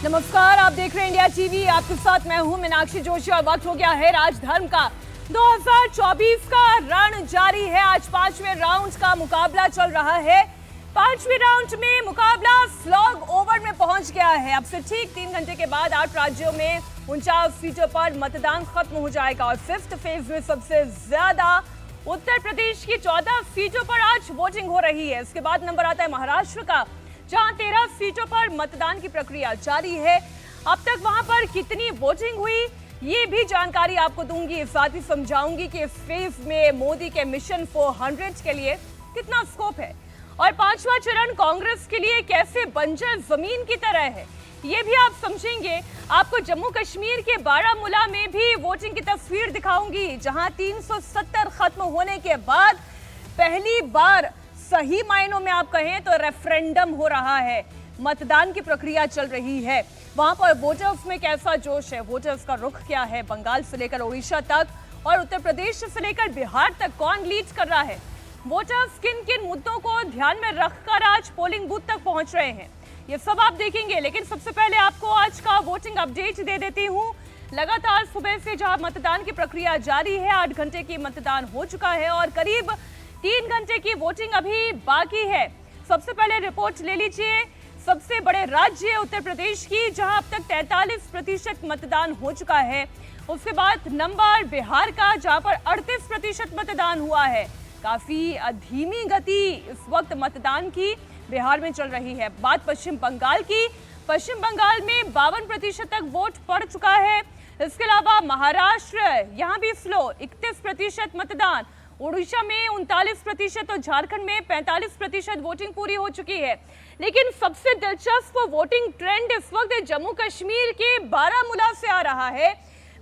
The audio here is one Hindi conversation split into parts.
नमस्कार, आप देख रहे हैं इंडिया टीवी। आपके साथ मैं हूं मीनाक्षी जोशी और वक्त हो गया है राजधर्म का। 2024 का रण जारी है। आज 5वें राउंड का मुकाबला चल रहा है। 5वें राउंड में मुकाबला स्लॉग ओवर में पहुंच गया है। अब से ठीक 3 घंटे के बाद 8 राज्यों में 49 सीटों पर मतदान खत्म हो जाएगा और 5th फेज में सबसे ज्यादा उत्तर प्रदेश की 14 सीटों पर आज वोटिंग हो रही है। इसके बाद नंबर आता है महाराष्ट्र का, जहां 13 सीटों पर मतदान की प्रक्रिया जारी है। अब तक वहां पर कितनी वोटिंग हुई ये भी जानकारी आपको दूंगी। साथ ही समझाऊंगी कि इस फेज में मोदी के मिशन 400 के लिए कितना स्कोप है और 5वां चरण कांग्रेस के लिए कैसे बंजर जमीन की तरह है, ये भी आप समझेंगे। आपको जम्मू कश्मीर के बारामूला में भी वोटिंग की तस्वीर दिखाऊंगी, जहां 370 खत्म होने के बाद पहली बार सही मायनों में आप कहें तो रेफरेंडम हो रहा है। मतदान की प्रक्रिया चल रही है। वहां पर वोटर्स में कैसा जोश है, वोटर्स का रुख क्या है, बंगाल से लेकर ओडिशा तक और उत्तर प्रदेश से लेकर बिहार तक कौन लीड कर रहा है। वोटर्स किन किन मुद्दों को ध्यान में रखकर आज पोलिंग बूथ तक पहुंच रहे हैं, ये सब आप देखेंगे। लेकिन सबसे पहले आपको आज का वोटिंग अपडेट दे देती हूँ। लगातार सुबह से जहां मतदान की प्रक्रिया जारी है, 8 घंटे की मतदान हो चुका है और करीब 3 घंटे की वोटिंग अभी बाकी है। सबसे पहले रिपोर्ट ले लीजिए सबसे बड़े राज्य उत्तर प्रदेश की, जहां अब तक 43% मतदान हो चुका है। उसके बाद नंबर बिहार का, जहां पर 38% मतदान हुआ है। काफी धीमी गति इस वक्त मतदान की बिहार में चल रही है। बात पश्चिम बंगाल की, पश्चिम बंगाल में 52% तक वोट पड़ चुका है। इसके अलावा महाराष्ट्र, यहाँ भी स्लो, 31% मतदान। ओडिशा में 39% और झारखंड में 45% वोटिंग पूरी हो चुकी है। लेकिन सबसे दिलचस्प वोटिंग ट्रेंड इस वक्त जम्मू कश्मीर के बारामूला से आ रहा है।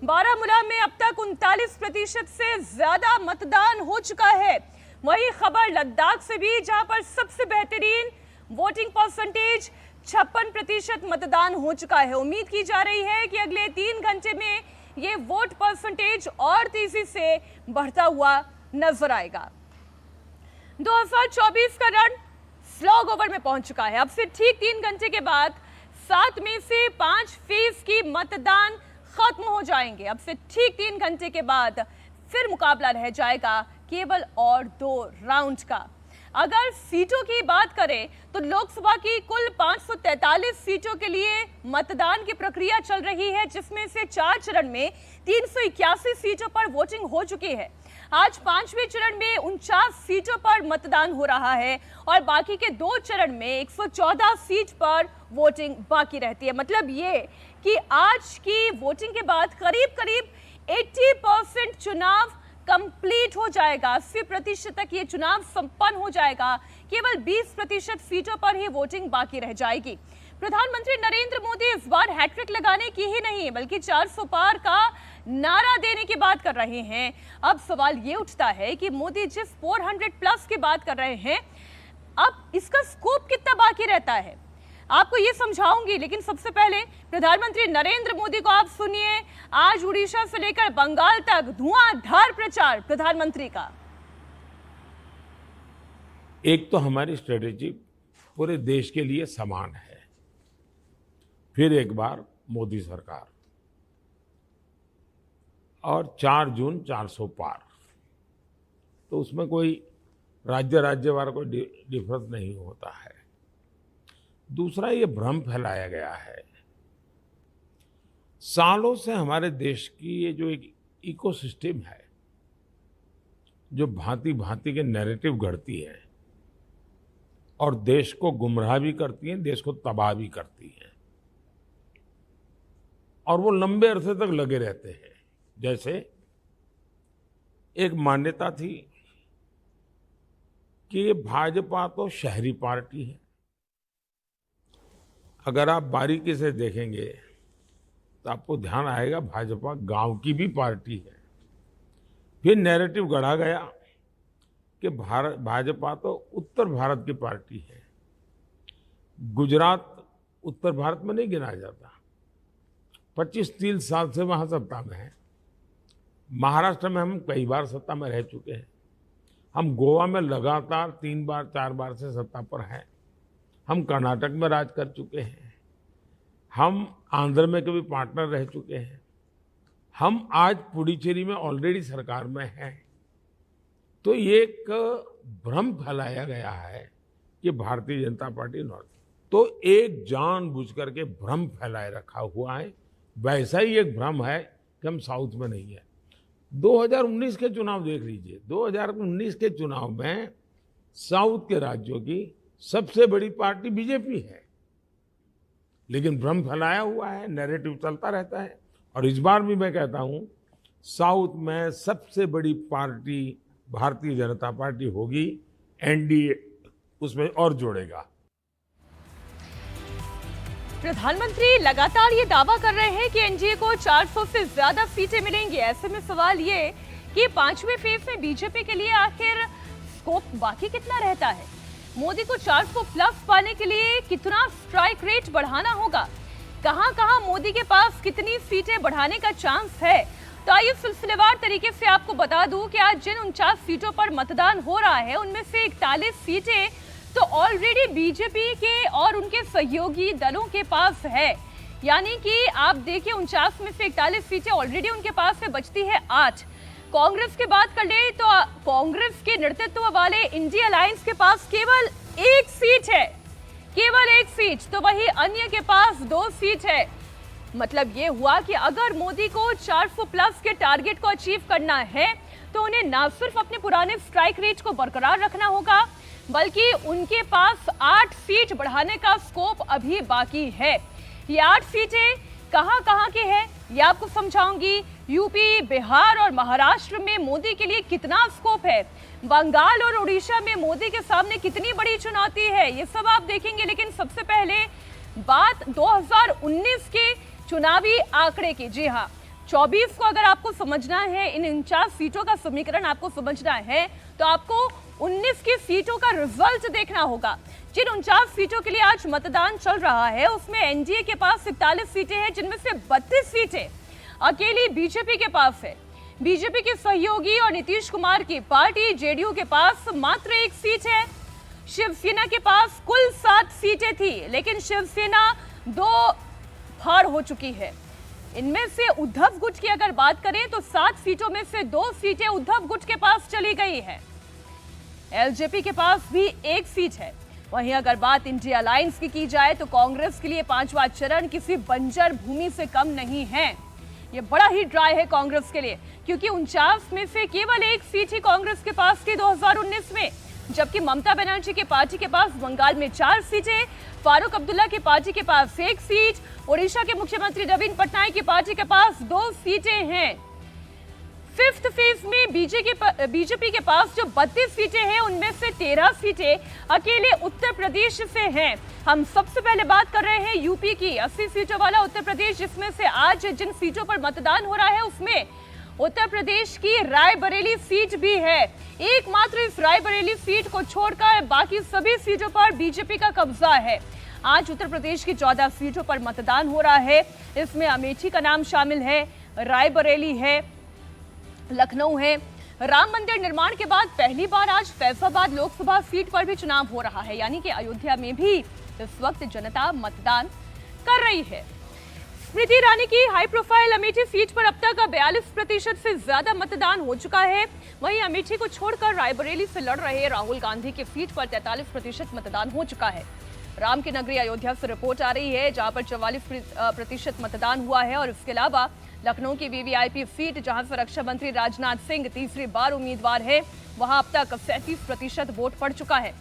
बारामूला में अब तक 39% से ज्यादा मतदान हो चुका है। वही खबर लद्दाख से भी, जहां पर सबसे बेहतरीन वोटिंग परसेंटेज 56% मतदान हो चुका है। उम्मीद की जा रही है कि अगले 3 घंटे में ये वोट परसेंटेज और तेजी से बढ़ता हुआ नजर आएगा। 2024 का रण स्लॉग ओवर में पहुंच चुका है। अब से ठीक 3 घंटे के बाद 7 में से 5 फेज की मतदान खत्म हो जाएंगे। अब से ठीक 3 घंटे के बाद फिर मुकाबला रह जाएगा केवल और 2 राउंड का। अगर सीटों की बात करें तो लोकसभा की कुल 543 सीटों के लिए मतदान की प्रक्रिया चल रही है, जिसमें से 4 चरण में 381 सीटों पर वोटिंग हो चुकी है। आज 5वें चरण में 49 सीटों पर मतदान हो रहा है और बाकी के 2 चरण में 114 सीट पर वोटिंग बाकी रहती है। मतलब ये कि आज की वोटिंग के बाद करीब करीब 80% चुनाव कंप्लीट हो जाएगा। 80% तक ये चुनाव संपन्न हो जाएगा। केवल 20% सीटों पर ही वोटिंग बाकी रह जाएगी। प्रधानमंत्री नरेंद्र मोदी इस बार हैट्रिक लगाने की ही नहीं बल्कि 400 पार का नारा देने की बात कर रहे हैं। अब सवाल ये उठता है कि मोदी जिस 400 प्लस की बात कर रहे हैं, अब इसका स्कोप कितना बाकी रहता है, आपको ये समझाऊंगी। लेकिन सबसे पहले प्रधानमंत्री नरेंद्र मोदी को आप सुनिए। आज उड़ीसा से लेकर बंगाल तक धुआंधार प्रचार प्रधानमंत्री का। एक तो हमारी स्ट्रेटेजी पूरे देश के लिए समान है। फिर एक बार मोदी सरकार और 4 जून 400 पार, तो उसमें कोई राज्य वाला कोई डिफरेंस नहीं होता है। दूसरा, ये भ्रम फैलाया गया है। सालों से हमारे देश की ये जो एक इकोसिस्टम है, जो भांति भांति के नैरेटिव गढ़ती है और देश को गुमराह भी करती है, देश को तबाह भी करती है, और वो लंबे अरसे तक लगे रहते हैं। जैसे एक मान्यता थी कि ये भाजपा तो शहरी पार्टी है। अगर आप बारीकी से देखेंगे तो आपको ध्यान आएगा भाजपा गांव की भी पार्टी है। फिर नैरेटिव गढ़ा गया कि भाजपा तो उत्तर भारत की पार्टी है। गुजरात उत्तर भारत में नहीं गिना जाता, 25-30 साल से वहाँ सत्ता में है। महाराष्ट्र में हम कई बार सत्ता में रह चुके हैं। हम गोवा में लगातार 3 बार 4 बार से सत्ता पर हैं। हम कर्नाटक में राज कर चुके हैं। हम आंध्र में कभी पार्टनर रह चुके हैं, हम आज पुडुचेरी में ऑलरेडी सरकार में हैं। तो ये एक भ्रम फैलाया गया है कि भारतीय जनता पार्टी नॉर्थ, तो एक जानबूझ करके भ्रम फैलाए रखा हुआ है। वैसा ही एक भ्रम है कि हम साउथ में नहीं है। 2019 के चुनाव देख लीजिए, 2019 के चुनाव में साउथ के राज्यों की सबसे बड़ी पार्टी बीजेपी है, लेकिन भ्रम फैलाया हुआ है, नैरेटिव चलता रहता है। और इस बार भी मैं कहता हूं, साउथ में सबसे बड़ी पार्टी भारतीय जनता पार्टी होगी, एनडीए उसमें और जोड़ेगा। प्रधानमंत्री लगातार ये दावा कर रहे हैं कि एनडीए को 400 से ज्यादा सीटें मिलेंगी। ऐसे में सवाल ये कि पांचवें फेज में बीजेपी के लिए आखिर स्कोप बाकी कितना रहता है? मोदी को 400 प्लस पाने के लिए कितना स्ट्राइक रेट बढ़ाना होगा? कहां-कहां मोदी के पास कितनी सीटें बढ़ाने का चांस है? तो आइए सिलसिलेवार तरीके से आपको बता दूं कि आज जिन 49 सीटों पर मतदान हो रहा है, उनमें से 41 सीटें तो ऑलरेडी बीजेपी के और उनके सहयोगी दलों के पास है। यानी कि आप देखिए 49 में से 41 सीटें ऑलरेडी उनके पास है, बचती है 8। कांग्रेस की बात कर ले तो कांग्रेस के नेतृत्व वाले इंडिया अलायंस के पास केवल 1 सीट है, केवल 1 सीट। तो वही अन्य के पास 2 सीट है। मतलब ये हुआ कि अगर मोदी को 400 प्लस के टारगेट को अचीव करना है तो उन्हें न सिर्फ अपने पुराने स्ट्राइक रेट को बरकरार रखना होगा, बल्कि उनके पास 8 सीट बढ़ाने का स्कोप अभी बाकी है। ये 8 सीटें कहां-कहां के हैं ये आपको समझाऊंगी। यूपी, बिहार और महाराष्ट्र में मोदी के लिए कितना स्कोप है, बंगाल और उड़ीसा में मोदी के सामने कितनी बड़ी चुनौती है, ये सब आप देखेंगे। लेकिन सबसे पहले बात 2019 के चुनावी आंकड़े की। जी हाँ, 24 को अगर आपको समझना है, इन 49 सीटों का समीकरण आपको समझना है, तो आपको 19 की सीटों का रिजल्ट देखना होगा। जिन 49 सीटों के लिए आज मतदान चल रहा है, उसमें एनडीए के पास 41 सीटें हैं, जिनमें से 32 सीटें अकेली बीजेपी के पास है। बीजेपी के सहयोगी और नीतीश कुमार की पार्टी जेडीयू के पास मात्र 1 सीट है। शिवसेना के पास कुल 7 सीटें थी, लेकिन शिवसेना 2 हार हो चुकी है। इनमें से उद्धव गुट की अगर बात करें तो 7 सीटों में से 2 सीटें उद्धव गुट के पास चली गई है। एलजेपी के पास भी 1 सीट है। वहीं अगर बात इंडिया अलायंस की जाए तो कांग्रेस के लिए 5वां चरण किसी बंजर भूमि से कम नहीं है। ये बड़ा ही ड्राई है कांग्रेस के लिए, क्योंकि 49 में से केवल 1 सीट ही कांग्रेस के पास थी 2019 में, जबकि ममता बनर्जी की पार्टी के पास बंगाल में 4 सीटें, फारूक अब्दुल्ला की पार्टी के पास 1 सीट, ओडिशा के मुख्यमंत्री नवीन पटनायक की पार्टी के पास 2 सीटें हैं। 5th फेज में बीजेपी के पास जो 32 सीटें हैं, उनमें से 13 सीटें अकेले उत्तर प्रदेश से हैं। हम सबसे पहले बात कर रहे हैं यूपी की। 80 सीटों वाला उत्तर प्रदेश, जिसमें से आज जिन सीटों पर मतदान हो रहा है उसमें उत्तर प्रदेश की रायबरेली सीट भी है। एकमात्र इस रायबरेली सीट को छोड़कर बाकी सभी सीटों पर बीजेपी का कब्जा है। आज उत्तर प्रदेश की 14 सीटों पर मतदान हो रहा है। इसमें अमेठी का नाम शामिल है, रायबरेली है, लखनऊ है। राम मंदिर निर्माण के बाद पहली बार आज फैजाबाद लोकसभा सीट पर भी चुनाव हो रहा है, यानी कि अयोध्या में भी इस वक्त जनता मतदान कर रही है। स्मृति ईरानी की हाई प्रोफाइल अमेठी सीट पर अब तक 42% से ज्यादा मतदान हो चुका है। वहीं अमेठी को छोड़कर रायबरेली से लड़ रहे राहुल गांधी की सीट पर 43% मतदान हो चुका है। राम की नगरी अयोध्या से रिपोर्ट आ रही है, जहां पर 44% मतदान हुआ है। और इसके अलावा लखनऊ की वीवीआईपी सीट, जहां से रक्षा मंत्री राजनाथ सिंह तीसरी बार उम्मीदवार है, वहां अब तक 37% वोट पड़ चुका है।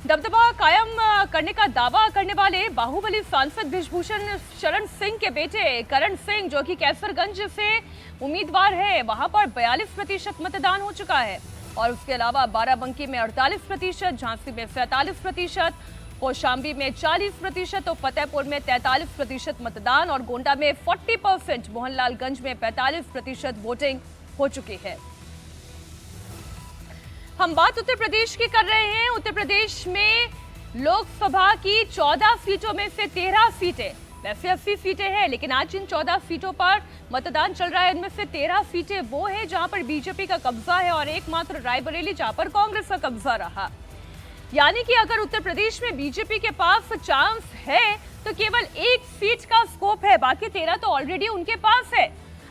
दबदबा कायम करने का दावा करने वाले बाहुबली सांसद ब्रिजभूषण शरण सिंह के बेटे करण सिंह, जो कि कैसरगंज से उम्मीदवार है, वहां पर 42% मतदान हो चुका है। और उसके अलावा बाराबंकी में 48%, झांसी में 47%, कौशाम्बी में 40% और फतेहपुर में 43% मतदान और गोंडा में 40%, मोहनलालगंज में 45% वोटिंग हो चुकी है। हम बात उत्तर प्रदेश की कर रहे हैं। उत्तर प्रदेश में लोकसभा की 14 सीटों में से 13 सीटें, वैसे 80 सीटें हैं, लेकिन आज इन 14 सीटों पर मतदान चल रहा है। इनमें से 13 सीटें वो है जहां पर बीजेपी का कब्जा है और एकमात्र रायबरेली जहां पर कांग्रेस का कब्जा रहा। यानी कि अगर उत्तर प्रदेश में बीजेपी के पास चांस है तो केवल 1 सीट का स्कोप है, बाकी 13 तो ऑलरेडी उनके पास है।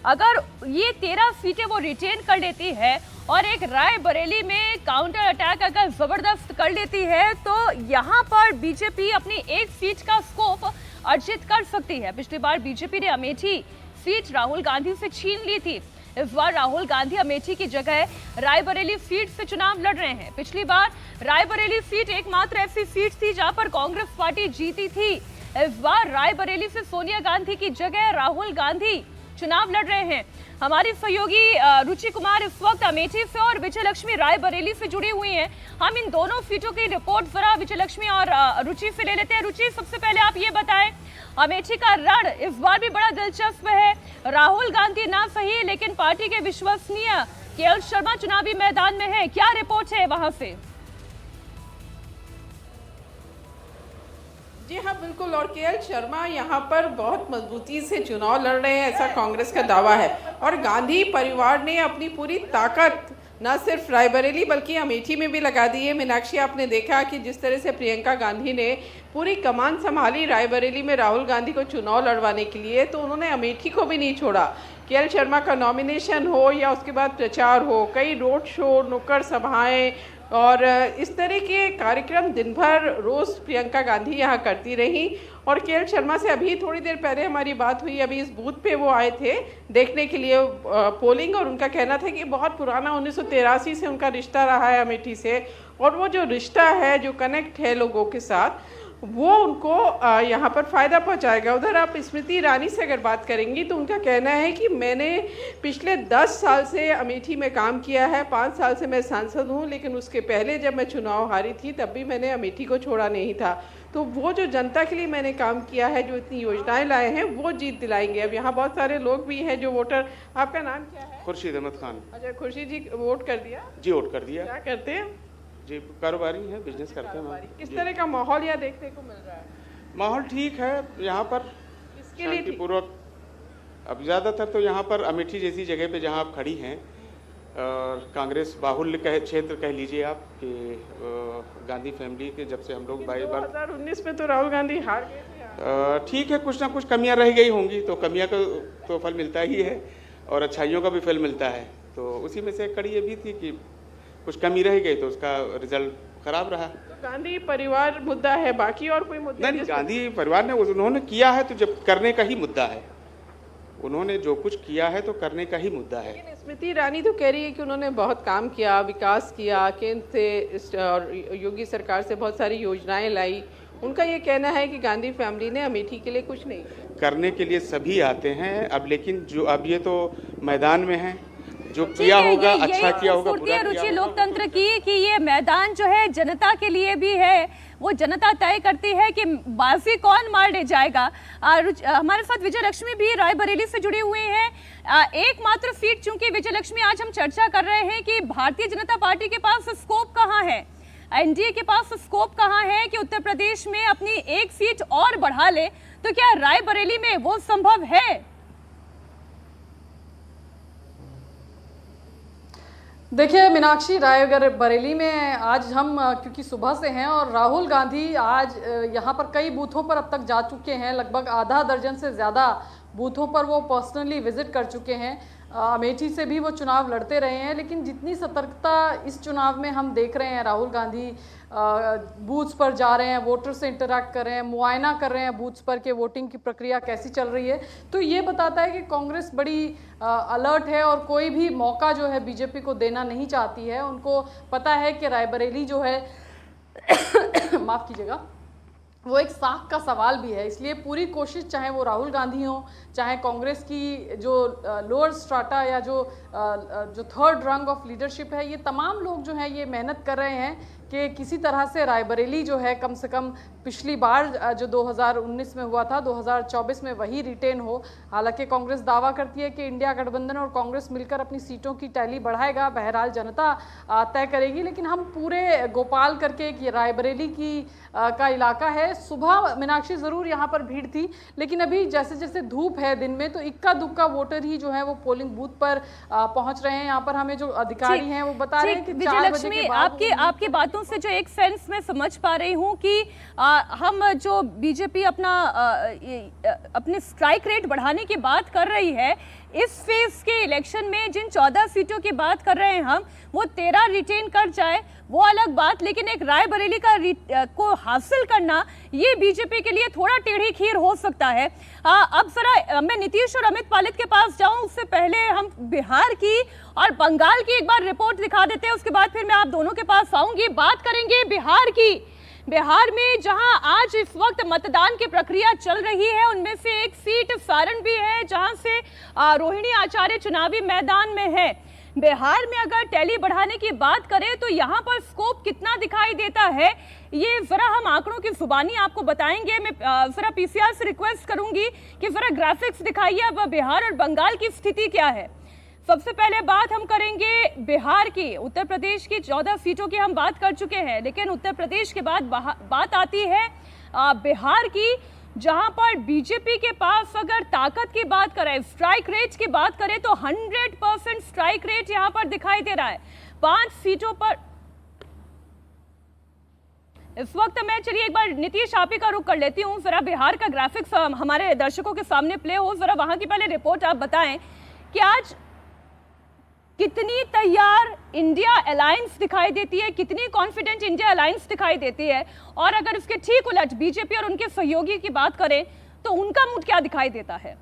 अगर ये 13 सीटें वो रिटेन कर लेती है और एक रायबरेली में काउंटर अटैक अगर जबरदस्त कर लेती है तो यहाँ पर बीजेपी अपनी 1 सीट का स्कोप अर्जित कर सकती है। पिछली बार बीजेपी ने अमेठी सीट राहुल गांधी से छीन ली थी। इस बार राहुल गांधी अमेठी की जगह रायबरेली सीट से चुनाव लड़ रहे हैं। पिछली बार रायबरेली सीट एकमात्र ऐसी सीट थी जहां पर कांग्रेस पार्टी जीती थी। इस बार रायबरेली से सोनिया गांधी की जगह राहुल गांधी चुनाव लड़ रहे हैं। हमारी सहयोगी रुचि कुमार इस वक्त अमेठी से और विजय लक्ष्मी रायबरेली से जुड़ी हुई हैं। हम इन दोनों सीटों की रिपोर्ट जरा विजय लक्ष्मी और रुचि से ले लेते हैं। रुचि, सबसे पहले आप ये बताएं, अमेठी का रण इस बार भी बड़ा दिलचस्प है। राहुल गांधी ना सही लेकिन पार्टी के विश्वसनीय केएल शर्मा चुनावी मैदान में है, क्या रिपोर्ट है वहां से? जी हाँ, बिल्कुल। और केएल शर्मा यहाँ पर बहुत मजबूती से चुनाव लड़ रहे हैं, ऐसा कांग्रेस का दावा है। और गांधी परिवार ने अपनी पूरी ताकत न सिर्फ रायबरेली बल्कि अमेठी में भी लगा दी है। मीनाक्षी, आपने देखा कि जिस तरह से प्रियंका गांधी ने पूरी कमान संभाली रायबरेली में राहुल गांधी को चुनाव लड़वाने के लिए, तो उन्होंने अमेठी को भी नहीं छोड़ा। केएल शर्मा का नॉमिनेशन हो या उसके बाद प्रचार हो, कई रोड शो, नुक्कड़ सभाएं और इस तरह के कार्यक्रम दिन भर रोज़ प्रियंका गांधी यहाँ करती रही। और केएल शर्मा से अभी थोड़ी देर पहले हमारी बात हुई, अभी इस बूथ पे वो आए थे देखने के लिए पोलिंग, और उनका कहना था कि बहुत पुराना 1983 से उनका रिश्ता रहा है अमेठी से, और वो जो रिश्ता है, जो कनेक्ट है लोगों के साथ, वो उनको यहाँ पर फ़ायदा पहुँचाएगा। उधर आप स्मृति ईरानी से अगर बात करेंगी तो उनका कहना है कि मैंने पिछले 10 साल से अमेठी में काम किया है, 5 साल से मैं सांसद हूँ, लेकिन उसके पहले जब मैं चुनाव हारी थी तब भी मैंने अमेठी को छोड़ा नहीं था। तो वो जो जनता के लिए मैंने काम किया है, जो इतनी योजनाएं लाए हैं, वो जीत दिलाएंगे। अब यहाँ बहुत सारे लोग भी हैं जो वोटर। आपका नाम क्या है? खुर्शीद अहमद खान। अच्छा खुर्शीद जी, वोट कर दिया? जी, वोट कर दिया। क्या करते हैं? जी, कारोबारी है, बिजनेस करते हैं। किस तरह का माहौल यहाँ देखने को मिल रहा है? माहौल ठीक है यहाँ पर, इसके लिए शांतिपूर्वक। अब ज़्यादातर तो यहाँ पर अमेठी जैसी जगह पे जहाँ आप खड़ी हैं, और कांग्रेस बाहुल्य क्षेत्र कह लीजिए आप, कि गांधी फैमिली के जब से हम लोग 2019 में तो राहुल गांधी हार गए थे। ठीक है, कुछ ना कुछ कमियां रह गई होंगी, तो कमियां का तो फल मिलता ही है और अच्छाइयों का भी फल मिलता है। तो उसी में से एक कड़ी ये भी थी कि कुछ कमी रह गई तो उसका रिजल्ट खराब रहा। तो गांधी परिवार मुद्दा है, बाकी और कोई मुद्दा नहीं? गांधी परिवार ने उन्होंने किया है तो जब करने का ही मुद्दा है, उन्होंने जो कुछ किया है तो करने का ही मुद्दा है। लेकिन स्मृति ईरानी तो कह रही है कि उन्होंने बहुत काम किया, विकास किया, केंद्र से और योगी सरकार से बहुत सारी योजनाएं लाई। उनका ये कहना है कि गांधी फैमिली ने अमेठी के लिए कुछ नहीं करने के लिए सभी आते हैं अब, लेकिन जो अब ये तो मैदान में है, जो किया होगा अच्छा किया होगा, बुरा किया रुचि लोकतंत्र की कि ये मैदान जो है जनता के लिए भी है, वो जनता तय करती है कि बाजी कौन मार ले जाएगा। हमारे साथ विजय लक्ष्मी भी रायबरेली से जुड़ी हुई हैं। एकमात्र सीट चूंकि विजय लक्ष्मी आज हम चर्चा कर रहे हैं कि भारतीय जनता पार्टी के पास स्कोप कहाँ है, एनडीए के पास स्कोप कहाँ है कि उत्तर प्रदेश में अपनी 1 सीट और बढ़ा ले, तो क्या रायबरेली में वो संभव है? देखिए मीनाक्षी, रायबरेली में आज हम क्योंकि सुबह से हैं और राहुल गांधी आज यहाँ पर कई बूथों पर अब तक जा चुके हैं, लगभग आधा दर्जन से ज़्यादा बूथों पर वो पर्सनली विजिट कर चुके हैं। अमेठी से भी वो चुनाव लड़ते रहे हैं, लेकिन जितनी सतर्कता इस चुनाव में हम देख रहे हैं, राहुल गांधी बूथ्स पर जा रहे हैं, वोटर से इंटरैक्ट कर रहे हैं, मुआयना कर रहे हैं बूथ्स पर कि वोटिंग की प्रक्रिया कैसी चल रही है, तो ये बताता है कि कांग्रेस बड़ी अलर्ट है और कोई भी मौका जो है बीजेपी को देना नहीं चाहती है। उनको पता है कि रायबरेली जो है माफ़ कीजिएगा, वो एक साख का सवाल भी है, इसलिए पूरी कोशिश, चाहे वो राहुल गांधी हो, चाहे कांग्रेस की जो लोअर स्ट्राटा या जो थर्ड रंग ऑफ लीडरशिप है, ये तमाम लोग जो हैं ये मेहनत कर रहे हैं कि किसी तरह से रायबरेली जो है कम से कम पिछली बार जो 2019 में हुआ था 2024 में वही रिटेन हो। हालांकि कांग्रेस दावा करती है कि इंडिया गठबंधन और कांग्रेस मिलकर अपनी सीटों की टैली बढ़ाएगा, बहरहाल जनता तय करेगी। लेकिन हम पूरे गोपाल करके एक रायबरेली का इलाका है, सुबह मीनाक्षी ज़रूर यहाँ पर भीड़ थी, लेकिन अभी जैसे जैसे धूप है दिन में तो इक्का दुक्का वोटर ही जो है वो पोलिंग बूथ पर पहुँच रहे हैं। यहाँ पर हमें जो अधिकारी हैं वो बता रहे हैं कि 4 बजे के बाद आपकी बातों बातों से जो एक सेंस में समझ पा रही हूँ कि हम जो बीजेपी अपने स्ट्राइक रेट बढ़ाने की बात कर रही है, इस फेज के इलेक्शन में जिन 14 सीटों की बात कर रहे हैं हम, वो 13 रिटेन कर जाए वो अलग बात, लेकिन एक रायबरेली को हासिल करना ये बीजेपी के लिए थोड़ा टेढ़ी खीर हो सकता है। अब जरा मैं नीतीश और अमित पालित के पास जाऊं, उससे पहले हम बिहार की और बंगाल की एक बार रिपोर्ट दिखा देते हैं, उसके बाद फिर मैं आप दोनों के पास आऊंगी। बात करेंगे बिहार की। बिहार में जहां आज इस वक्त मतदान की प्रक्रिया चल रही है, उनमें से एक सीट सारण भी है जहां से रोहिणी आचार्य चुनावी मैदान में है। बिहार में अगर टैली बढ़ाने की बात करें तो यहां पर स्कोप कितना दिखाई देता है, ये जरा हम आंकड़ों की जुबानी आपको बताएंगे। मैं जरा पीसीआर से रिक्वेस्ट करूंगी कि जरा ग्राफिक्स दिखाइए अब बिहार और बंगाल की स्थिति क्या है। सबसे पहले बात हम करेंगे बिहार की। उत्तर प्रदेश की 14 सीटों की हम बात कर चुके हैं, लेकिन उत्तर प्रदेश के बाद बात आती है बिहार की, जहां पर बीजेपी के पास अगर ताकत की बात करें, स्ट्राइक रेट की बात करें तो 100% स्ट्राइक रेट यहां पर दिखाई दे रहा है 5 सीटों पर। इस वक्त मैं चलिए एक बार नीतीश आप ही का रुख कर लेती हूं, जरा बिहार का ग्राफिक्स हमारे दर्शकों के सामने प्ले हो, जरा वहां की पहले रिपोर्ट आप बताएं कि आज कितनी तैयार इंडिया अलायंस दिखाई देती है, कितनी कॉन्फिडेंट इंडिया अलायंस दिखाई देती है, और अगर इसके ठीक उलट बीजेपी और उनके सहयोगी की बात करें तो उनका मूड क्या दिखाई देता है।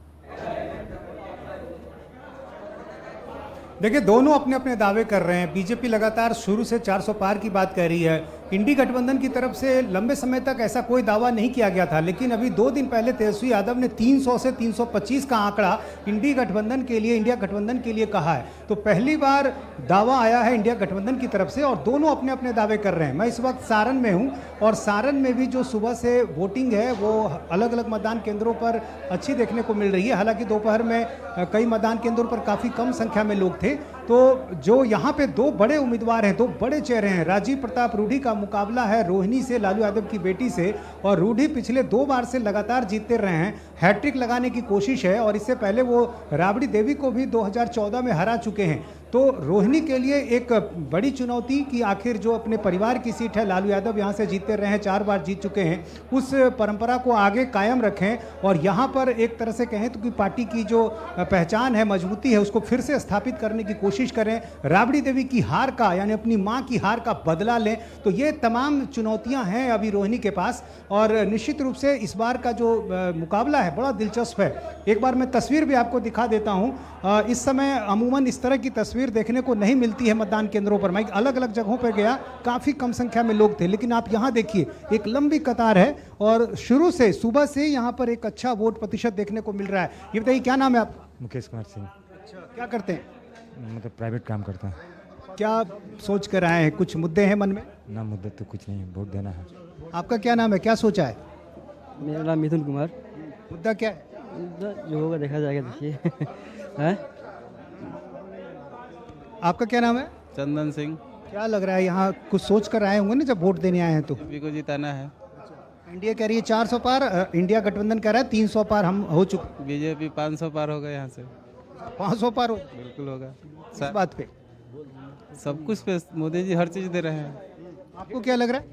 देखिए, दोनों अपने अपने दावे कर रहे हैं। बीजेपी लगातार शुरू से 400 पार की बात कह रही है। इंडी गठबंधन की तरफ से लंबे समय तक ऐसा कोई दावा नहीं किया गया था, लेकिन अभी 2 दिन पहले तेजस्वी यादव ने 300 से 325 का आंकड़ा इंडिया गठबंधन के लिए कहा है। तो पहली बार दावा आया है इंडिया गठबंधन की तरफ से और दोनों अपने अपने दावे कर रहे हैं। मैं इस वक्त सारण में हूं और सारण में भी जो सुबह से वोटिंग है वो अलग अलग मतदान केंद्रों पर अच्छी देखने को मिल रही है। हालांकि दोपहर में कई मतदान केंद्रों पर काफ़ी कम संख्या में लोग थे। तो जो यहाँ पे 2 बड़े उम्मीदवार हैं, 2 बड़े चेहरे हैं। राजीव प्रताप रूडी का मुकाबला है रोहिणी से, लालू यादव की बेटी से, और रूडी पिछले 2 बार से लगातार जीतते रहे हैं। हैट्रिक लगाने की कोशिश है और इससे पहले वो राबड़ी देवी को भी 2014 में हरा चुके हैं। तो रोहिणी के लिए एक बड़ी चुनौती कि आखिर जो अपने परिवार की सीट है, लालू यादव यहाँ से जीतते रहे हैं, 4 बार जीत चुके हैं, उस परंपरा को आगे कायम रखें और यहाँ पर एक तरह से कहें तो कि पार्टी की जो पहचान है, मजबूती है, उसको फिर से स्थापित करने की कोशिश करें। राबड़ी देवी की हार का, यानी अपनी माँ की हार का बदला लें। तो ये तमाम चुनौतियाँ हैं अभी रोहिणी के पास और निश्चित रूप से इस बार का जो मुकाबला है बड़ा दिलचस्प है। एक बार मैं तस्वीर भी आपको दिखा देता हूँ। इस समय अमूमन इस तरह की तस्वीर देखने को नहीं मिलती है मतदान केंद्रों पर। मैं अलग अलग जगहों पर गया, काफ़ी कम संख्या में लोग थे, लेकिन आप यहाँ देखिए एक लंबी कतार है और शुरू से सुबह से यहाँ पर एक अच्छा वोट प्रतिशत देखने को मिल रहा है। ये बताइए क्या नाम है आपका? मुकेश कुमार सिंह। अच्छा, क्या करते हैं? मतलब प्राइवेट काम करता हूँ। क्या सोच कर आए हैं? कुछ मुद्दे हैं मन में? ना मुद्दा तो कुछ नहीं है, वोट देना है। आपका क्या नाम है, क्या सोचा है? मेरा नाम मिथुन कुमार। मुद्दा क्या है? जो होगा देखा जाएगा, देखिए। हैं? आपका क्या नाम है? चंदन सिंह। क्या लग रहा है, यहाँ कुछ सोच कर आए होंगे ना जब वोट देने आए हैं तो? बीजेपी को जिताना है। इंडिया कह रही है 400 पार, इंडिया गठबंधन कह रहा है 300 पार हम हो चुके। बीजेपी 500 पार होगा, यहाँ से 500 पार हो बिल्कुल होगा। इस बात पे सब कुछ पे मोदी जी हर चीज़ दे रहे हैं। आपको क्या लग रहा है,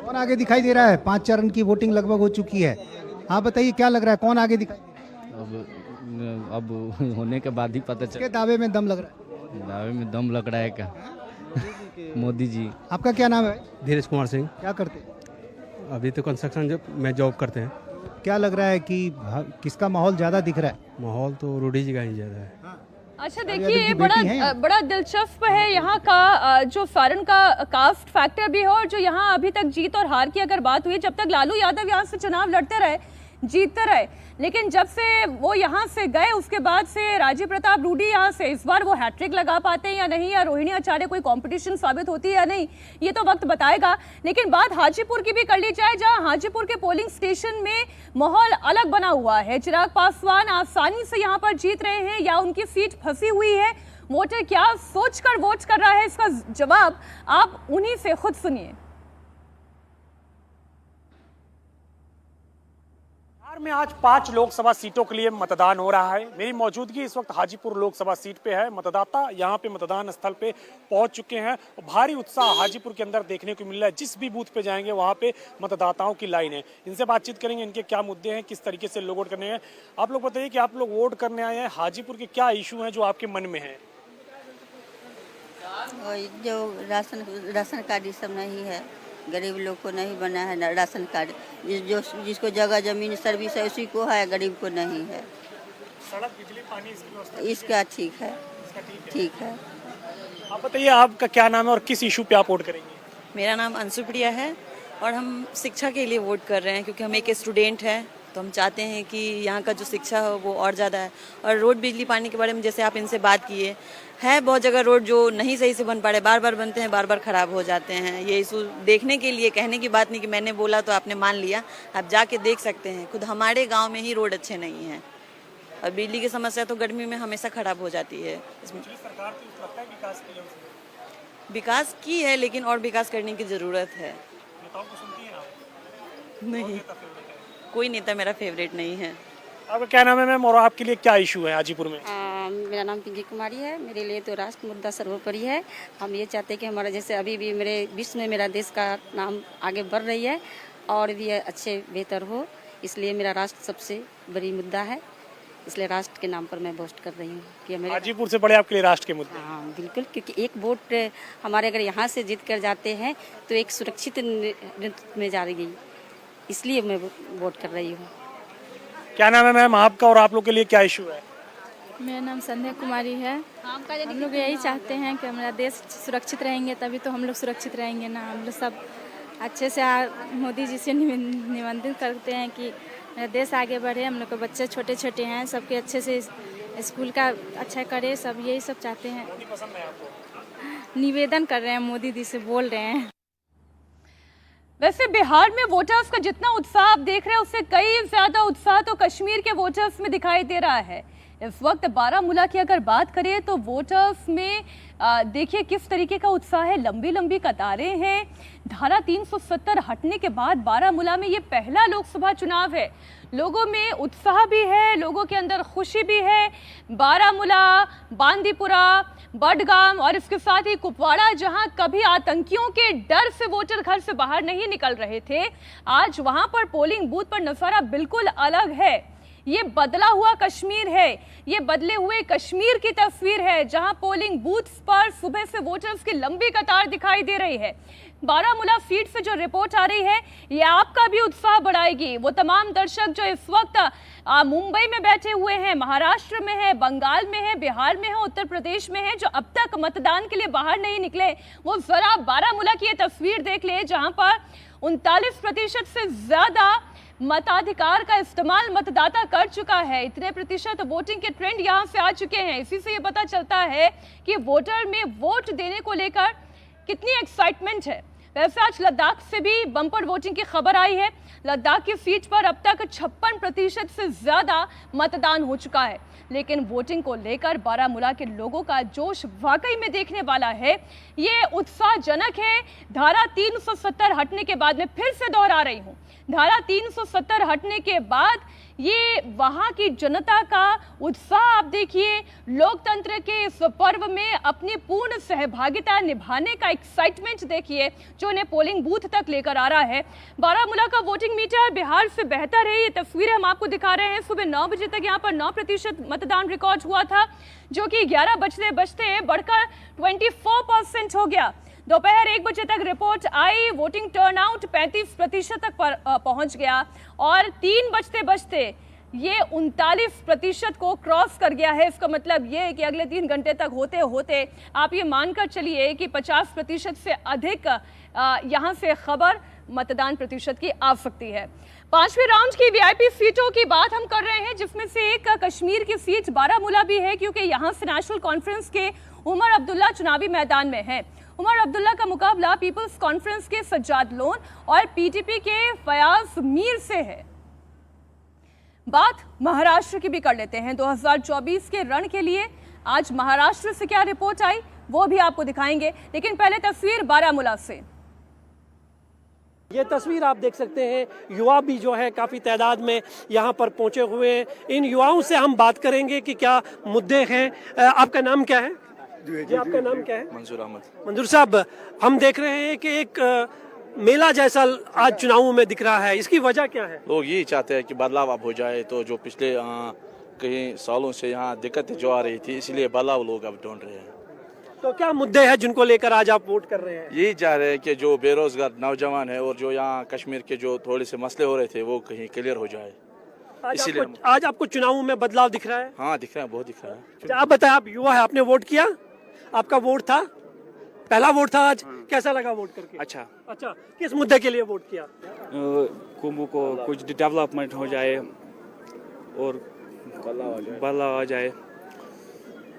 कौन आगे दिखाई दे रहा है? 5 चरण की वोटिंग लगभग हो चुकी है। आप बताइए क्या लग रहा है, कौन आगे दिखाई? अब होने के बाद ही पता चल। के दावे में दम लग रहा है? दावे में दम लग रहा है क्या? मोदी जी। आपका क्या नाम है? धीरज कुमार सिंह। क्या करते? अभी तो कंस्ट्रक्शन में जॉब करते हैं। क्या लग रहा है कि किसका माहौल ज़्यादा दिख रहा है? माहौल तो रूडी जी का ही ज़्यादा है। अच्छा देखिए, बड़ा दिलचस्प है यहाँ का जो सारण का कास्ट फैक्टर भी है और जो यहाँ अभी तक जीत और हार की अगर बात हुई, जब तक लालू यादव यहाँ से चुनाव लड़ते रहे, जीतते रहे, लेकिन जब से वो यहाँ से गए उसके बाद से राजीव प्रताप रूडी यहाँ से इस बार वो हैट्रिक लगा पाते हैं या नहीं, या रोहिणी आचार्य कोई कंपटीशन साबित होती है या नहीं, ये तो वक्त बताएगा। लेकिन बात हाजीपुर की भी कर ली जाए, जहाँ हाजीपुर के पोलिंग स्टेशन में माहौल अलग बना हुआ है। चिराग पासवान आसानी से यहाँ पर जीत रहे हैं या उनकी सीट फंसी हुई है? वोटर क्या सोचकर वोट कर रहा है, इसका जवाब आप उन्हीं से खुद सुनिए। में आज 5 लोकसभा सीटों के लिए मतदान हो रहा है। मेरी मौजूदगी इस वक्त हाजीपुर लोकसभा सीट पे है। मतदाता यहाँ पे मतदान स्थल पे पहुंच चुके हैं। भारी उत्साह हाजीपुर के अंदर देखने को मिल रहा है। जिस भी बूथ पे जाएंगे वहाँ पे मतदाताओं की लाइन है। इनसे बातचीत करेंगे, इनके क्या मुद्दे हैं, किस तरीके से लोग वोट करने हैं। आप लोग बताइए कि आप लोग वोट करने आए हैं, हाजीपुर के क्या इशू हैं जो आपके मन में है? जो राशन कार्ड ये सब नहीं है, गरीब लोग को नहीं बना है राशन कार्ड। जिसको जगह जमीन सर्विस है उसी को है, गरीब को नहीं है। सड़क बिजली पानी इसकी व्यवस्था इसका ठीक है, ठीक है। आप बताइए आपका क्या नाम है और किस इशू पे आप वोट करेंगे? मेरा नाम अंशु प्रिया है और हम शिक्षा के लिए वोट कर रहे हैं क्योंकि हम एक स्टूडेंट हैं, तो हम चाहते हैं कि यहाँ का जो शिक्षा हो वो और ज़्यादा है। और रोड बिजली पानी के बारे में जैसे आप इनसे बात किए, है बहुत जगह रोड जो नहीं सही से बन पा रहे, बार बार बनते हैं, बार बार ख़राब हो जाते हैं। ये इशू देखने के लिए, कहने की बात नहीं कि मैंने बोला तो आपने मान लिया, आप जाके देख सकते हैं। खुद हमारे गाँव में ही रोड अच्छे नहीं हैं और बिजली की समस्या तो गर्मी में हमेशा ख़राब हो जाती है। इसमें विकास की है लेकिन और विकास करने की ज़रूरत है। नहीं, कोई नेता मेरा फेवरेट नहीं है। आपका क्या नाम है मैम और आपके लिए क्या इशू है हाजीपुर में? मेरा नाम पिंकी कुमारी है। मेरे लिए तो राष्ट्र मुद्दा सर्वोपरि है। हम ये चाहते हैं कि हमारा जैसे अभी भी मेरे विश्व में मेरा देश का नाम आगे बढ़ रही है और भी अच्छे बेहतर हो, इसलिए मेरा राष्ट्र सबसे बड़ी मुद्दा है। इसलिए राष्ट्र के नाम पर मैं वोट कर रही हूँ कि मेरे हाजीपुर से बड़े आपके लिए राष्ट्र के मुद्दे? हाँ बिल्कुल, क्योंकि एक वोट हमारे अगर यहाँ से जीत कर जाते हैं तो एक सुरक्षित नेतृत्व में जा रही, इसलिए मैं वोट कर रही हूँ। क्या नाम है मैम आपका और आप लोग के लिए क्या इशू है? मेरा नाम संध्या कुमारी है। हम लोग यही चाहते हैं कि हमारा देश सुरक्षित रहेंगे तभी तो हम लोग सुरक्षित रहेंगे ना। हम लोग सब अच्छे से मोदी जी से निवेदन करते हैं कि मेरा देश आगे बढ़े। हम लोग के बच्चे छोटे छोटे हैं, सबके अच्छे से स्कूल का अच्छा करे, सब यही सब चाहते हैं। निवेदन कर रहे हैं, मोदी जी से बोल रहे हैं। वैसे बिहार में वोटर्स का जितना उत्साह आप देख रहे हैं उससे कई ज्यादा उत्साह तो कश्मीर के वोटर्स में दिखाई दे रहा है। इस वक्त बारामूला की अगर बात करें तो वोटर्स में देखिए किस तरीके का उत्साह है। लंबी लंबी कतारें हैं। धारा 370 हटने के बाद बारामूला में ये पहला लोकसभा चुनाव है। लोगों में उत्साह भी है, लोगों के अंदर खुशी भी है। बारामूला, बांदीपुरा, बडगाम और इसके साथ ही कुपवाड़ा, जहां कभी आतंकियों के डर से वोटर घर से बाहर नहीं निकल रहे थे, आज वहां पर पोलिंग बूथ पर नजारा बिल्कुल अलग है। ये बदला हुआ कश्मीर है, ये बदले हुए कश्मीर की तस्वीर है, जहां पोलिंग बूथ्स पर सुबह से वोटर्स की लंबी कतार दिखाई दे रही है। बारामूला सीट से जो रिपोर्ट आ रही है ये आपका भी उत्साह बढ़ाएगी। वो तमाम दर्शक जो इस वक्त मुंबई में बैठे हुए हैं, महाराष्ट्र में है, बंगाल में है, बिहार में है, उत्तर प्रदेश में है, जो अब तक मतदान के लिए बाहर नहीं निकले, वो जरा बारामूला की ये तस्वीर देख ले, जहां पर 39% से ज्यादा मताधिकार का इस्तेमाल मतदाता कर चुका है। इतने प्रतिशत वोटिंग के ट्रेंड यहां से आ चुके हैं। इसी से ये पता चलता है कि वोटर में वोट देने को लेकर कितनी एक्साइटमेंट है। वैसे आज लद्दाख से भी बम्पर वोटिंग की खबर आई है। लद्दाख की सीट पर अब तक 56% से ज्यादा मतदान हो चुका है, लेकिन वोटिंग को लेकर बारामूला के लोगों का जोश वाकई में देखने वाला है। ये उत्साहजनक है। धारा 370 हटने के बाद, मैं फिर से दोहरा रही हूं, धारा 370 हटने के बाद ये वहां की जनता का उत्साह आप देखिए। लोकतंत्र के इस पर्व में अपनी पूर्ण सहभागिता निभाने का एक्साइटमेंट देखिए, जो उन्हें पोलिंग बूथ तक लेकर आ रहा है। बारामूला का वोटिंग मीटर बिहार से बेहतर है। ये तस्वीरें हम आपको दिखा रहे हैं। सुबह 9 बजे तक यहाँ पर 9% मतदान रिकॉर्ड हुआ था, जो कि 11 बजते बजते बढ़कर 24% हो गया। दोपहर 1 बजे तक रिपोर्ट आई, वोटिंग टर्नआउट 35% तक पहुंच गया और 3 बजते बजते ये 39% को क्रॉस कर गया है। इसका मतलब ये है कि अगले 3 घंटे तक होते होते आप ये मानकर चलिए कि 50% से अधिक यहाँ से खबर मतदान प्रतिशत की आ सकती है। 5वें राउंड की वीआईपी सीटों की बात हम कर रहे हैं, जिसमें से एक कश्मीर की सीट बारामूला भी है, क्योंकि यहाँ से नेशनल कॉन्फ्रेंस के उमर अब्दुल्ला चुनावी मैदान में है। उमर अब्दुल्ला का मुकाबला पीपल्स कॉन्फ्रेंस के सज्जाद लोन और पीटीपी के फयाज मीर से है। बात महाराष्ट्र की भी कर लेते हैं। 2024 के रण के लिए आज महाराष्ट्र से क्या रिपोर्ट आई वो भी आपको दिखाएंगे, लेकिन पहले तस्वीर बारामूला से। ये तस्वीर आप देख सकते हैं, युवा भी जो है काफ़ी तादाद में यहाँ पर पहुँचे हुए हैं। इन युवाओं से हम बात करेंगे कि क्या मुद्दे हैं। आपका नाम क्या है? जी आपका नाम क्या है? मंसूर अहमद। मंसूर साहब, हम देख रहे हैं कि एक मेला जैसा आज चुनावों में दिख रहा है, इसकी वजह क्या है? लोग यही चाहते हैं कि बदलाव अब हो जाए, तो जो पिछले कई सालों से यहाँ दिक्कतें जो आ रही थी, इसलिए बदलाव लोग अब ढूंढ रहे हैं। तो क्या मुद्दे हैं जिनको लेकर आज आप वोट कर रहे हैं? यही चाह रहे हैं कि जो बेरोजगार नौजवान है और जो यहाँ कश्मीर के जो थोड़े से मसले हो रहे थे वो कहीं क्लियर हो जाए, इसीलिए। आज आपको चुनावों में बदलाव दिख रहा है? हाँ दिख रहा है, बहुत दिख रहा है। अच्छा, आप बताएं, आप युवा है, आपने वोट किया? आपका वोट था, पहला वोट था आज, कैसा लगा वोट करके? अच्छा। किस मुद्दे के लिए वोट किया? कुंभ को कुछ डेवलपमेंट हो जाए और बदलाव आ जाए,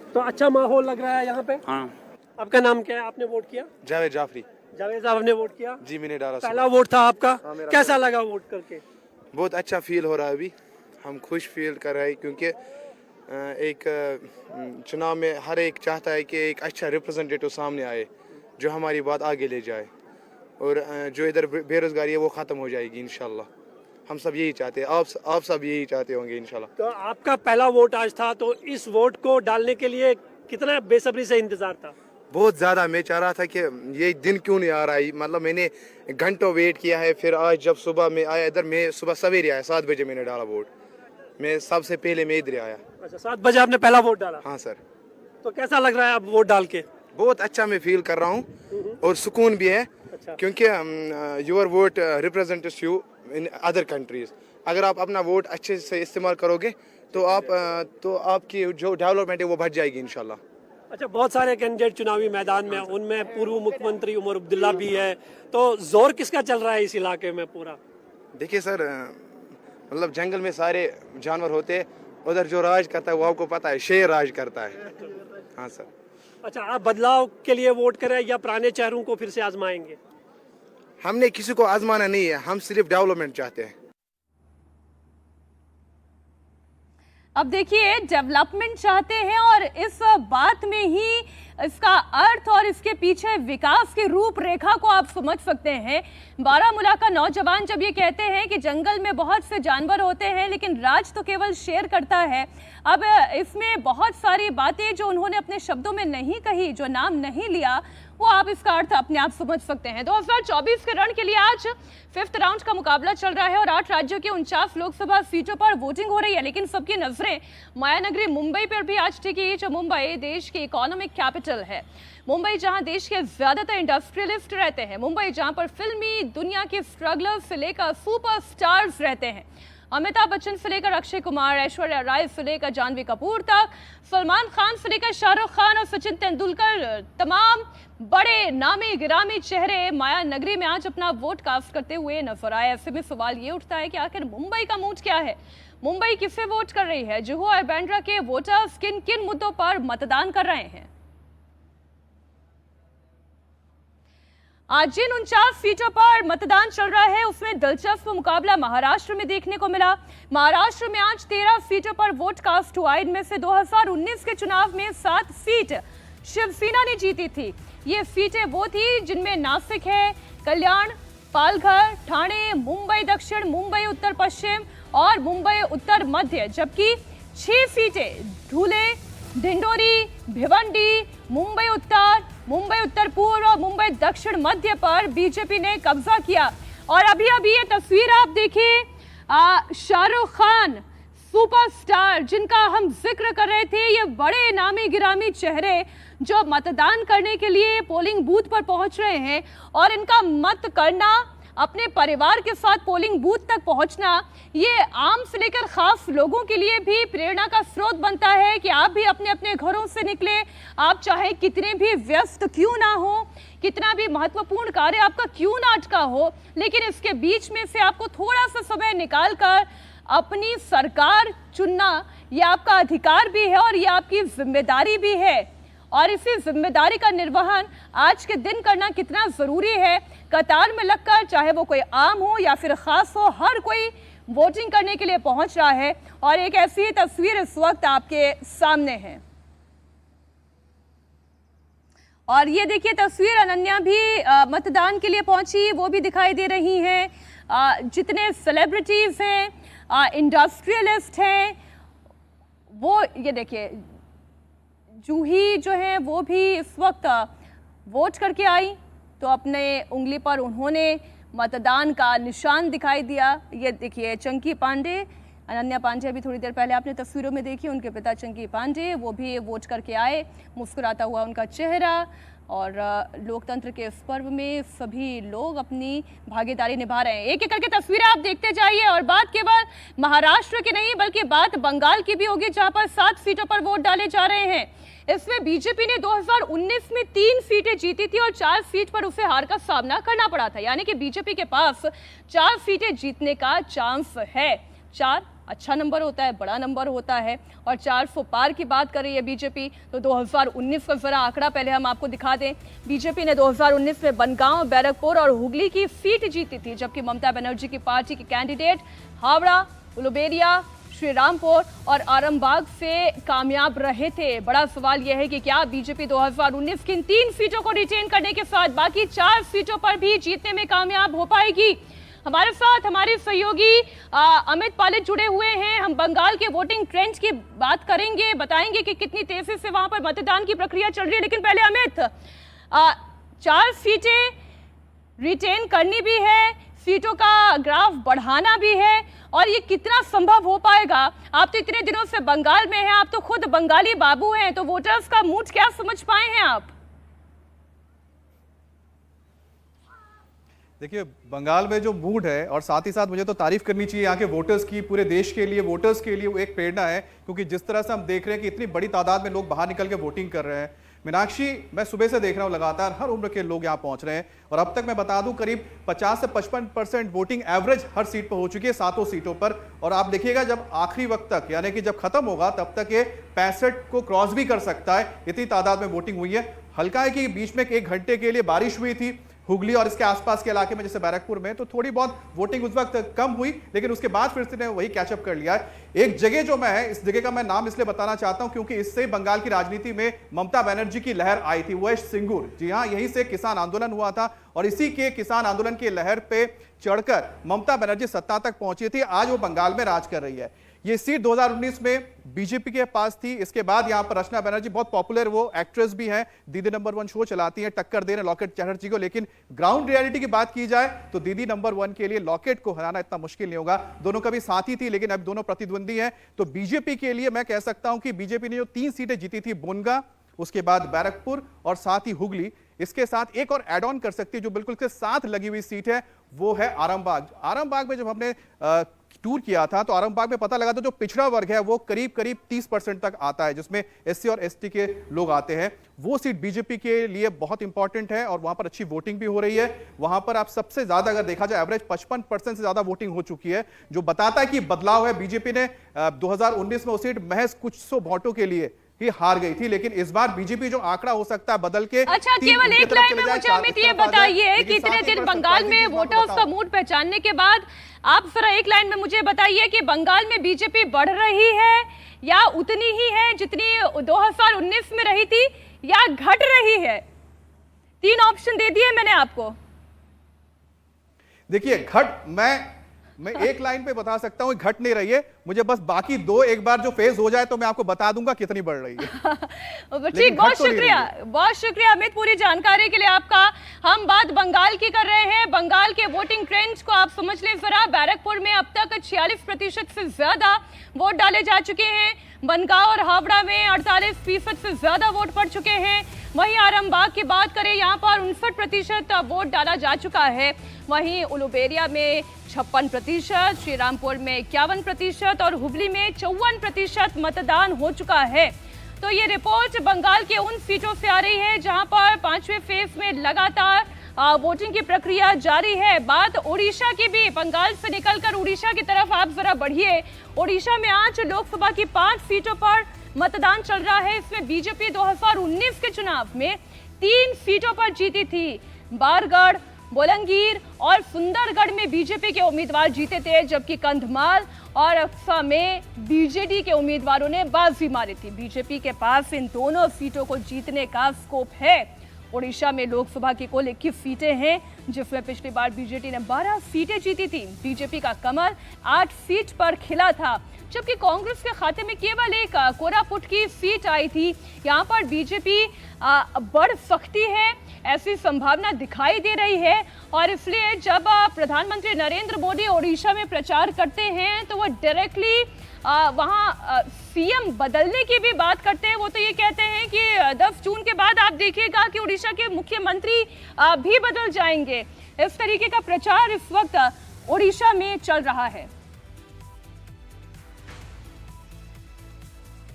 तो अच्छा माहौल लग रहा है यहाँ पे। हाँ। आपका नाम क्या है? आपने वोट किया? जावेद जाफरी। जावेद साहब ने वोट किया? जी मैंने डाला। पहला वोट था आपका, कैसा लगा वोट करके? बहुत अच्छा फील हो रहा है, अभी हम खुश फील कर रहे हैं, क्योंकि एक चुनाव में हर एक चाहता है कि एक अच्छा रिप्रेजेंटेटिव सामने आए जो हमारी बात आगे ले जाए, और जो इधर बेरोजगारी है वो ख़त्म हो जाएगी इंशाल्लाह। हम सब यही चाहते हैं, आप सब यही चाहते होंगे इंशाल्लाह। तो आपका पहला वोट आज था, तो इस वोट को डालने के लिए कितना बेसब्री से इंतजार था? बहुत ज़्यादा। मैं चाह रहा था कि ये दिन क्यों नहीं आ रहा है, मतलब मैंने घंटों वेट किया है। फिर आज जब सुबह में आया इधर, मैं सुबह सवेरे आया, 7 बजे मैंने डाला वोट। मैं सबसे पहले मैं इधर आया। अच्छा, 7 बजे आपने पहला वोट डाला? हाँ सर। तो कैसा लग रहा है आप वोट डाल के? बहुत अच्छा मैं फील कर रहा हूँ और सुकून भी है। अच्छा। क्योंकि your vote represents you in other countries. अगर आप अपना वोट अच्छे से इस्तेमाल करोगे तो आपकी जो डेवलपमेंट है वो बढ़ जाएगी इंशाल्लाह। अच्छा, बहुत सारे कैंडिडेट चुनावी मैदान में, उनमें पूर्व मुख्यमंत्री उमर अब्दुल्ला भी है, तो जोर किसका चल रहा है इस इलाके में पूरा? देखिए सर, मतलब जंगल में सारे जानवर होते हैं, उधर जो राज करता है वो आपको पता है, शेर राज करता है। हाँ सर। अच्छा, आप बदलाव के लिए वोट करें या पुराने चेहरों को फिर से आजमाएंगे? हमने किसी को आजमाना नहीं है, हम सिर्फ डेवलपमेंट चाहते हैं। अब देखिए, डेवलपमेंट चाहते हैं और इस बात में ही इसका अर्थ और इसके पीछे विकास की रूपरेखा को आप समझ सकते हैं। बारामूला का नौजवान जब ये कहते हैं कि जंगल में बहुत से जानवर होते हैं लेकिन राज तो केवल शेर करता है, अब इसमें बहुत सारी बातें जो उन्होंने अपने शब्दों में नहीं कही, जो नाम नहीं लिया, वो आप इसका अर्थ अपने आप समझ सकते हैं। 2024 के रण के लिए आज 5th राउंड का मुकाबला चल रहा है और 8 राज्यों की 49 लोकसभा सीटों पर वोटिंग हो रही है, लेकिन सबकी नजरें मायानगरी मुंबई पर भी आज टिकी, जो मुंबई देश की इकोनॉमिक कैपिटल है। मुंबई जहां देश के ज्यादातर इंडस्ट्रियलिस्ट रहते हैं, मुंबई जहां पर फिल्मी दुनिया के स्ट्रगलर्स से लेकर सुपरस्टार्स रहते हैं, अमिताभ बच्चन से लेकर अक्षय कुमार, ऐश्वर्या राय से लेकर जानवी कपूर तक, सलमान खान से लेकर शाहरुख खान और सचिन तेंदुलकर, तमाम बड़े नामी गिरामी चेहरे माया नगरी में आज अपना वोट कास्ट करते हुए नजर आए। ऐसे में सवाल ये उठता है कि आखिर मुंबई का मूड क्या है, मुंबई किसे वोट कर रही है, जुहू और बांद्रा के वोटर्स किन किन मुद्दों पर मतदान कर रहे हैं। आज जिन 49 सीटों पर मतदान चल रहा है उसमें दिलचस्प मुकाबला महाराष्ट्र में देखने को मिला। महाराष्ट्र में आज 13 सीटों पर वोट कास्ट हुआ। इनमें से 2019 के चुनाव में 7 सीट शिवसेना ने जीती थी। ये सीटें वो थी जिनमें नासिक है, कल्याण, पालघर, ठाणे, मुंबई दक्षिण, मुंबई उत्तर पश्चिम और मुंबई उत्तर मध्य, जबकि 6 सीटें धुले, ढिंडोरी, भिवंडी, मुंबई उत्तर पूर्व और मुंबई दक्षिण मध्य पर बीजेपी ने कब्जा किया। और अभी अभी ये तस्वीर आप देखिए, शाहरुख खान सुपरस्टार जिनका हम जिक्र कर रहे थे, ये बड़े नामी गिरामी चेहरे जो मतदान करने के लिए पोलिंग बूथ पर पहुंच रहे हैं और इनका मत करना, अपने परिवार के साथ पोलिंग बूथ तक पहुंचना, ये आम से लेकर खास लोगों के लिए भी प्रेरणा का स्रोत बनता है कि आप भी अपने अपने घरों से निकले। आप चाहे कितने भी व्यस्त क्यों ना हो, कितना भी महत्वपूर्ण कार्य आपका क्यों ना अटका हो, लेकिन इसके बीच में से आपको थोड़ा सा समय निकाल कर अपनी सरकार चुनना, ये आपका अधिकार भी है और ये आपकी जिम्मेदारी भी है। और इसी जिम्मेदारी का निर्वहन आज के दिन करना कितना जरूरी है। कतार में लगकर, चाहे वो कोई आम हो या फिर खास हो, हर कोई वोटिंग करने के लिए पहुंच रहा है और एक ऐसी तस्वीर इस वक्त आपके सामने है। और ये देखिए तस्वीर, अनन्या भी मतदान के लिए पहुंची, वो भी दिखाई दे रही हैं। जितने सेलिब्रिटीज हैं, इंडस्ट्रियलिस्ट हैं, वो ये देखिए जूही जो है वो भी इस वक्त वोट करके आई, तो अपने उंगली पर उन्होंने मतदान का निशान दिखाई दिया। ये देखिए चंकी पांडे, अनन्या पांडे अभी थोड़ी देर पहले आपने तस्वीरों में देखी, उनके पिता चंकी पांडे वो भी वोट करके आए, मुस्कुराता हुआ उनका चेहरा। और लोकतंत्र के इस पर्व में सभी लोग अपनी भागीदारी निभा रहे हैं। एक एक करके तस्वीरें आप देखते जाइए। और बात केवल महाराष्ट्र की नहीं बल्कि बात बंगाल की भी होगी, जहां पर 7 सीटों पर वोट डाले जा रहे हैं। इसमें बीजेपी ने 2019 में 3 सीटें जीती थी और 4 सीट पर उसे हार का सामना करना पड़ा था, यानी कि बीजेपी के पास 4 सीटें जीतने का चांस है। 4 अच्छा नंबर होता है, बड़ा नंबर होता है। और 400 पार की बात कर रही है बीजेपी, तो 2019 का जरा आंकड़ा पहले हम आपको दिखा दें। बीजेपी ने 2019 में बनगांव, बैरकपुर और हुगली की सीट जीती थी, जबकि ममता बनर्जी की पार्टी के कैंडिडेट हावड़ा, उलुबेरिया, श्रीरामपुर और आरामबाग से कामयाब रहे थे। बड़ा सवाल यह है कि क्या बीजेपी 2019 की इन 3 सीटों को रिटेन करने के साथ बाकी 4 सीटों पर भी जीतने में कामयाब हो पाएगी। हमारे साथ हमारे सहयोगी अमित पालित जुड़े हुए हैं। हम बंगाल के वोटिंग ट्रेंड की बात करेंगे, बताएंगे कि कितनी तेजी से वहां पर मतदान की प्रक्रिया चल रही है। लेकिन पहले अमित, 4 सीटें रिटेन करनी भी है, सीटों का ग्राफ बढ़ाना भी है, और ये कितना संभव हो पाएगा? आप तो इतने दिनों से बंगाल में हैं, आप तो खुद बंगाली बाबू हैं, तो वोटर्स का मूड क्या समझ पाए हैं आप? देखिए, बंगाल में जो मूड है, और साथ ही साथ मुझे तो तारीफ करनी चाहिए यहाँ के वोटर्स की, पूरे देश के लिए वोटर्स के लिए वो एक प्रेरणा है, क्योंकि जिस तरह से हम देख रहे हैं कि इतनी बड़ी तादाद में लोग बाहर निकल के वोटिंग कर रहे हैं। मीनाक्षी, मैं सुबह से देख रहा हूँ लगातार हर उम्र के लोग यहाँ पहुंच रहे हैं, और अब तक मैं बता दूं करीब 50 से 55% वोटिंग एवरेज हर सीट पर हो चुकी है, 7 सीटों पर। और आप देखिएगा जब आखिरी वक्त तक, यानी कि जब खत्म होगा तब तक ये 65 को क्रॉस भी कर सकता है, इतनी तादाद में वोटिंग हुई है। हल्का है कि बीच में 1 घंटे के लिए बारिश हुई थी हुगली और इसके आसपास के इलाके में, जैसे बैरकपुर में, तो थोड़ी बहुत वोटिंग उस वक्त कम हुई, लेकिन उसके बाद फिर से वही कैचअप कर लिया है। एक जगह जो मैं है, इस जगह का मैं नाम इसलिए बताना चाहता हूं क्योंकि इससे बंगाल की राजनीति में ममता बनर्जी की लहर आई थी, वो है सिंगूर। जी हां, यहीं से किसान आंदोलन हुआ था, और इसी के किसान आंदोलन की लहर पे चढ़कर ममता बनर्जी सत्ता तक पहुंची थी। आज वो बंगाल में राज कर रही है। ये सीट 2019 में बीजेपी के पास थी। इसके बाद यहां पर रचना बनर्जी, बहुत पॉपुलर वो एक्ट्रेस भी हैं, दीदी नंबर 1 शो चलाती हैं, टक्कर दे रहे लॉकेट चटर्जी को। लेकिन ग्राउंड रियलिटी की बात की जाए तो दीदी नंबर 1 के लिए लॉकेट को हराना इतना मुश्किल नहीं होगा। दोनों कभी साथी थी, लेकिन अब दोनों प्रतिद्वंदी हैं। तो बीजेपी के लिए मैं कह सकता हूं कि बीजेपी ने जो 3 सीटें जीती थी, बोनगा, उसके बाद बैरकपुर और साथ ही हुगली, इसके साथ एक और एड ऑन कर सकती है जो बिल्कुल इसके साथ लगी हुई सीट है, वो है आरामबाग। आरामबाग में जब हमने टूर किया था तो आरामबाग में पता लगा था जो पिछड़ा वर्ग है वो करीब 30% तक आता है, जिसमें एससी और एसटी के लोग आते हैं। वो सीट बीजेपी के लिए बहुत इंपॉर्टेंट है और वहां पर अच्छी वोटिंग भी हो रही है। वहां पर आप सबसे ज्यादा अगर देखा जाए एवरेज 55% से ज्यादा वोटिंग हो चुकी है, जो बताता है कि बदलाव है। बीजेपी ने 2019 में वो सीट महज कुछ 100 वोटों के लिए ही हार गई थी, लेकिन इस बार बीजेपी जो आंकड़ा हो सकता है बदल के। अच्छा, केवल एक लाइन में मुझे अमित ये बताइए कि इतने दिन बंगाल में वोटर्स का मूड पहचानने के बाद आप जरा एक लाइन में मुझे बताइए कि बंगाल में बीजेपी बढ़ रही है या उतनी ही है जितनी 2019 में रही थी, या घट रही है? 3 ऑप्शन दे दिए मैंने आपको। देखिए, मैं एक लाइन पे बता सकता हूं, घट नहीं रही है। मुझे बस बाकी 2 एक बार जो फेज हो जाए तो मैं आपको बता दूंगा कितनी बढ़ रही है। ठीक, बहुत शुक्रिया अमित, पूरी जानकारी के लिए आपका। हम बात बंगाल की कर रहे हैं। बंगाल के वोटिंग ट्रेंड्स को आप समझ लें जरा। बैरकपुर में अब तक 46% से ज्यादा वोट डाले जा चुके हैं। बनगांव और हावड़ा में 48% से ज्यादा वोट पड़ चुके हैं। वहीं आरामबाग की बात करें, यहाँ पर 59% वोट डाला जा चुका है। वहीं उलुबेरिया में 56%, श्रीरामपुर में 51% और हुगली में 54% मतदान हो चुका है। तो ये रिपोर्ट बंगाल के उन सीटों से आ रही है जहां पर 5वें फेज में लगातार वोटिंग की प्रक्रिया जारी है। बात उड़ीसा की भी, बंगाल से निकलकर उड़ीसा की तरफ आप जरा बढ़िए। उड़ीसा में आज लोकसभा की 5 सीटों पर मतदान चल रहा है। इसमें बीजेपी 2019 के चुनाव में 3 सीटों पर जीती थी। बारगढ़, बोलंगीर और सुंदरगढ़ में बीजेपी के उम्मीदवार जीते थे, जबकि कंधमाल और अक्सा में बीजेडी के उम्मीदवारों ने बाजी मारी थी। बीजेपी के पास इन दोनों सीटों को जीतने का स्कोप है। ओडिशा में लोकसभा की कुल 21 सीटें हैं, जिसमें पिछली बार बीजेपी ने 12 सीटें जीती थी। बीजेपी का कमल 8 सीट पर खिला था, जबकि कांग्रेस के खाते में केवल एक कोरापुट की सीट आई थी। यहाँ पर बीजेपी बढ़ सकती है, ऐसी संभावना दिखाई दे रही है। और इसलिए जब प्रधानमंत्री नरेंद्र मोदी ओडिशा में प्रचार करते हैं तो वो डायरेक्टली वहाँ सीएम बदलने की भी बात करते हैं। वो तो ये कहते हैं कि 10 जून के बाद आप देखिएगा कि ओडिशा के मुख्यमंत्री भी बदल जाएंगे। इस तरीके का प्रचार इस वक्त ओडिशा में चल रहा है।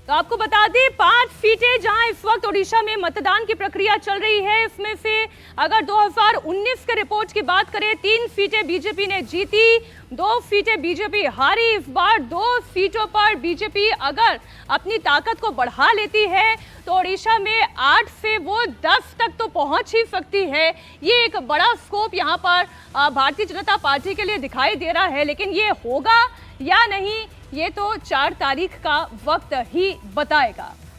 तो आपको बता दें 5 सीटें जहां इस वक्त ओडिशा में मतदान की प्रक्रिया चल रही है, इसमें से अगर 2019 के रिपोर्ट की बात करें 3 सीटें बीजेपी ने जीती, 2 सीटें बीजेपी हारी। इस बार 2 सीटों पर बीजेपी अगर अपनी ताकत को बढ़ा लेती है तो ओडिशा में 8 से वो 10 तक तो पहुंच ही सकती है। ये एक बड़ा स्कोप यहाँ पर भारतीय जनता पार्टी के लिए दिखाई दे रहा है, लेकिन ये होगा या नहीं ये तो 4 तारीख का वक्त ही बताएगा।